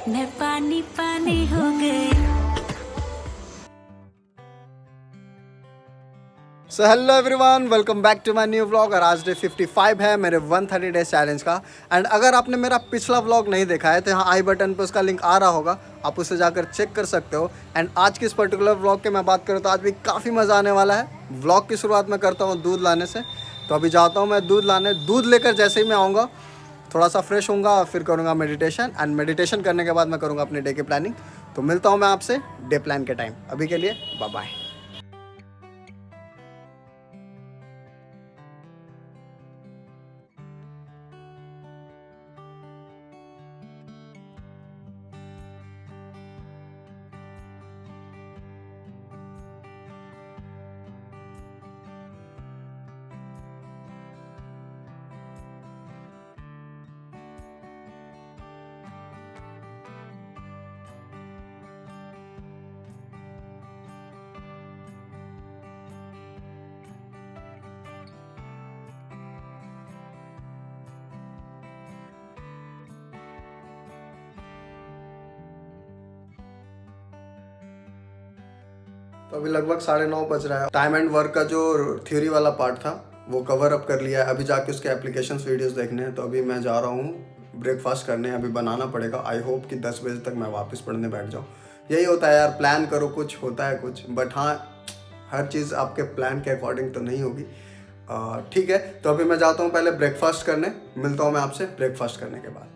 मैं पानी पानी हो गई। So hello everyone, welcome back to my new vlog. और आज डे 55 है मेरे 130 डेज चैलेंज का। एंड अगर आपने मेरा पिछला व्लॉग नहीं देखा है तो यहाँ आई बटन पे उसका लिंक आ रहा होगा, आप उसे जाकर चेक कर सकते हो। एंड आज की इस पर्टिकुलर व्लॉग की मैं बात करूँ तो आज भी काफ़ी मज़ा आने वाला है। व्लॉग की शुरुआत मैं करता हूँ दूध लाने से, तो अभी जाता हूँ मैं दूध लाने। दूध लेकर जैसे ही मैं आऊँगा थोड़ा सा फ्रेश होऊंगा, फिर करूँगा मेडिटेशन। एंड मेडिटेशन करने के बाद मैं करूँगा अपने डे की प्लानिंग। तो मिलता हूँ मैं आपसे डे प्लान के टाइम। अभी के लिए बाय बाय। तो अभी लगभग 9:30 बज रहा है। टाइम एंड वर्क का जो थ्योरी वाला पार्ट था वो कवर अप कर लिया है। अभी जाके उसके एप्लीकेशंस वीडियोस देखने हैं। तो अभी मैं जा रहा हूँ ब्रेकफास्ट करने। अभी बनाना पड़ेगा। आई होप कि 10 बजे तक मैं वापस पढ़ने बैठ जाऊँ। यही होता है यार, प्लान करो कुछ होता है कुछ, बट हाँ हर चीज़ आपके प्लान के अकॉर्डिंग तो नहीं होगी। ठीक है, तो अभी मैं जाता हूँ पहले ब्रेकफास्ट करने। मिलता हूँ मैं आपसे ब्रेकफास्ट करने के बाद।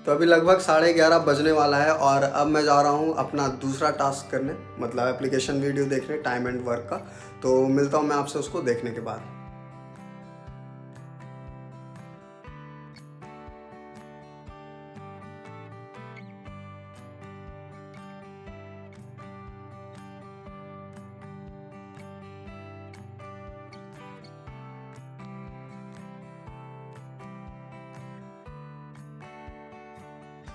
तो अभी लगभग 11:30 बजने वाला है और अब मैं जा रहा हूँ अपना दूसरा टास्क करने, मतलब एप्लीकेशन वीडियो देखने टाइम एंड वर्क का। तो मिलता हूँ मैं आपसे उसको देखने के बाद।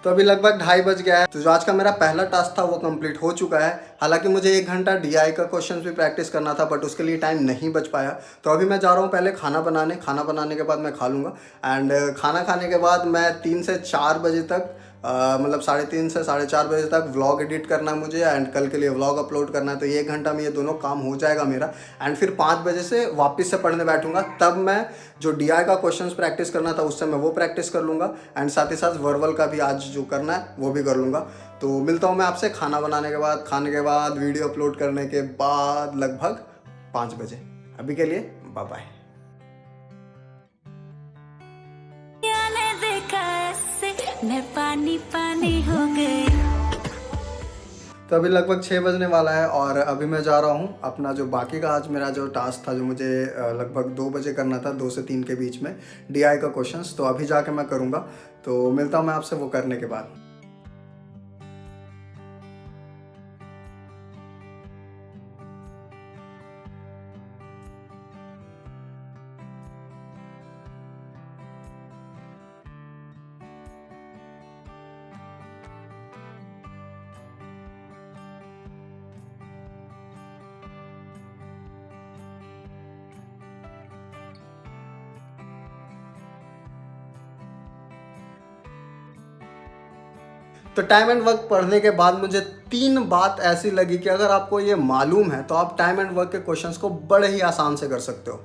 तो अभी लगभग 2:30 बज गया है। तो जो आज का मेरा पहला टास्क था वो कंप्लीट हो चुका है। हालांकि मुझे 1 घंटा डीआई का क्वेश्चन भी प्रैक्टिस करना था, बट उसके लिए टाइम नहीं बच पाया। तो अभी मैं जा रहा हूँ पहले खाना बनाने। खाना बनाने के बाद मैं खा लूँगा। एंड खाना खाने के बाद मैं 3 से 4 बजे तक मतलब 3:30 से 4:30 बजे तक व्लॉग एडिट करना है मुझे। एंड कल के लिए व्लॉग अपलोड करना है। तो 1 घंटा में ये दोनों काम हो जाएगा मेरा। एंड फिर 5 बजे से वापस से पढ़ने बैठूंगा। तब मैं जो डीआई का क्वेश्चंस प्रैक्टिस करना था उससे मैं वो प्रैक्टिस कर लूँगा। एंड साथ ही साथ वर्बल का भी आज जो करना है वो भी कर लूँगा। तो मिलता हूँ मैं आपसे खाना बनाने के बाद, खाने के बाद, वीडियो अपलोड करने के बाद लगभग 5 बजे। अभी के लिए बाय बाय। मैंने देखा ऐसे, मैं पानी पानी हो गई। तो अभी लगभग 6 बजने वाला है और अभी मैं जा रहा हूँ अपना जो बाकी का आज मेरा जो टास्क था जो मुझे लगभग 2 बजे करना था, 2 से 3 के बीच में डीआई का क्वेश्चंस, तो अभी जाके मैं करूँगा। तो मिलता हूँ मैं आपसे वो करने के बाद। तो टाइम एंड वर्क पढ़ने के बाद मुझे 3 बात ऐसी लगी कि अगर आपको ये मालूम है तो आप टाइम एंड वर्क के क्वेश्चंस को बड़े ही आसान से कर सकते हो।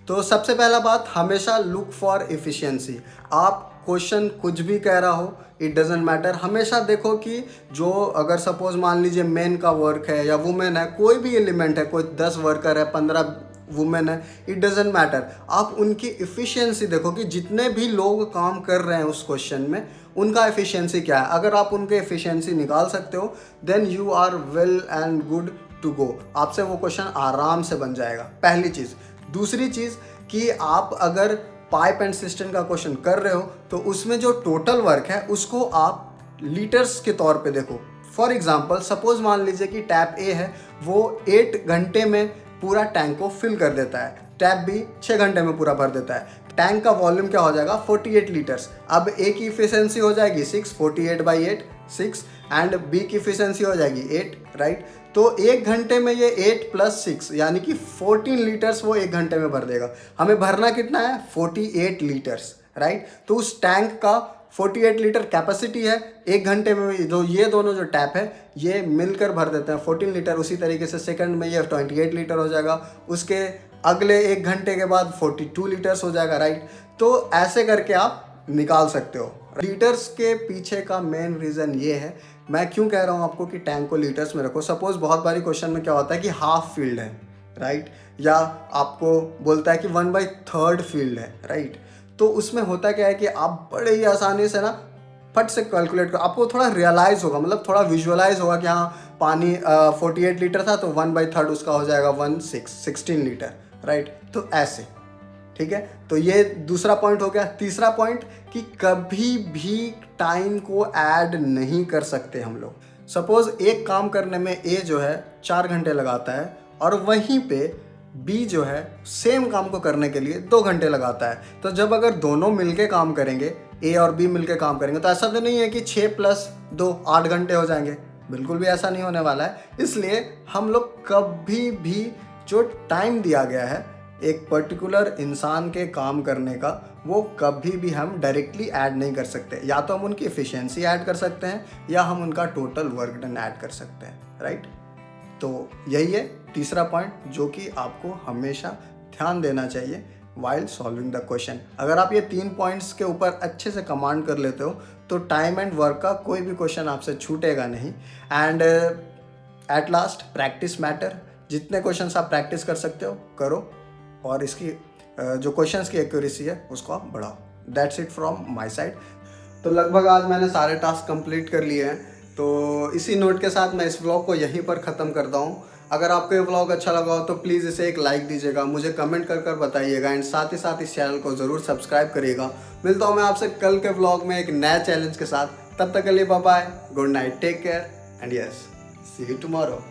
तो सबसे पहला बात, हमेशा लुक फॉर इफ़िशियंसी। आप क्वेश्चन कुछ भी कह रहा हो, इट डजेंट मैटर। हमेशा देखो कि जो अगर सपोज मान लीजिए मेन का वर्क है या वुमेन है, कोई भी एलिमेंट है, कोई 10 वर्कर है, 15 वुमेन है, इट डजेंट मैटर। आप उनकी इफ़िशियंसी देखो कि जितने भी लोग काम कर रहे हैं उस क्वेश्चन में उनका एफिशिएंसी क्या है। अगर आप उनके एफिशिएंसी निकाल सकते हो then you are well and good to go. आपसे वो क्वेश्चन आराम से बन जाएगा, पहली चीज़। दूसरी चीज़ कि आप अगर पाइप एंड सिस्टम का क्वेश्चन कर रहे हो तो उसमें जो टोटल वर्क है उसको आप लीटर्स के तौर पे देखो। फॉर एग्जांपल सपोज मान लीजिए कि टैप ए है, वो 8 घंटे में पूरा टैंक को फिल कर देता है। टैप बी 6 घंटे में पूरा भर देता है। टैंक का वॉल्यूम क्या हो जाएगा, 48 लीटर्स। अब ए की इफिशियंसी हो जाएगी 6, 48/8 6, एंड बी की इफिशियंसी हो जाएगी 8, राइट। तो 1 घंटे में ये 8 + 6 यानी कि 14 लीटर्स वो 1 घंटे में भर देगा। हमें भरना कितना है? 48 लीटर्स, राइट। तो उस टैंक का 48 लीटर कैपेसिटी है। 1 घंटे में जो ये दोनों जो टैप है ये मिलकर भर देते हैं 14 लीटर। उसी तरीके से सेकंड में ये 28 लीटर हो जाएगा, उसके अगले 1 घंटे के बाद 42 लीटर्स हो जाएगा, राइट। तो ऐसे करके आप निकाल सकते हो। लीटर्स के पीछे का मेन रीज़न ये है, मैं क्यों कह रहा हूँ आपको कि टैंक को लीटर्स में रखो। सपोज बहुत बारी क्वेश्चन में क्या होता है कि हाफ फील्ड है, राइट, या आपको बोलता है कि 1/3 फील्ड है, राइट। तो उसमें होता क्या है कि आप बड़े ही आसानी से ना फट से कैलकुलेट कर, आपको थोड़ा रियलाइज़ होगा, मतलब थोड़ा विजुअलाइज होगा कि हाँ पानी 48 लीटर था तो 1/3 उसका हो जाएगा 16 लीटर, राइट। तो ऐसे, ठीक है। तो ये दूसरा पॉइंट हो गया। तीसरा पॉइंट कि कभी भी टाइम को ऐड नहीं कर सकते हम लोग। सपोज एक काम करने में ए जो है 4 घंटे लगाता है और वहीं पे बी जो है सेम काम को करने के लिए 2 घंटे लगाता है। तो जब अगर दोनों मिलके काम करेंगे, ए और बी मिलके काम करेंगे, तो ऐसा तो नहीं है कि 6 + 2 8 घंटे हो जाएंगे, बिल्कुल भी ऐसा नहीं होने वाला है। इसलिए हम लोग कभी भी जो टाइम दिया गया है एक पर्टिकुलर इंसान के काम करने का, वो कभी भी हम डायरेक्टली ऐड नहीं कर सकते। या तो हम उनकी एफिशिएंसी ऐड कर सकते हैं या हम उनका टोटल वर्क डन ऐड कर सकते हैं, राइट। तो यही है तीसरा पॉइंट जो कि आपको हमेशा ध्यान देना चाहिए वाइल सॉल्विंग द क्वेश्चन। अगर आप ये 3 पॉइंट्स के ऊपर अच्छे से कमांड कर लेते हो तो टाइम एंड वर्क का कोई भी क्वेश्चन आपसे छूटेगा नहीं। And at last practice matter. जितने क्वेश्चंस आप प्रैक्टिस कर सकते हो करो, और इसकी जो क्वेश्चंस की एक्यूरेसी है उसको आप बढ़ाओ। That's it from my side. तो लगभग आज मैंने सारे टास्क कंप्लीट कर लिए हैं। तो इसी नोट के साथ मैं इस व्लॉग को यहीं पर ख़त्म करता हूँ। अगर आपको ये व्लॉग अच्छा लगा हो तो प्लीज़ इसे एक लाइक दीजिएगा, मुझे कमेंट कर बताइएगा, एंड साथ ही साथ इस चैनल को ज़रूर सब्सक्राइब करिएगा। मिलता हूँ मैं आपसे कल के व्लॉग में एक नया चैलेंज के साथ। तब तक के लिए bye bye, good night, take care and yes, see you tomorrow.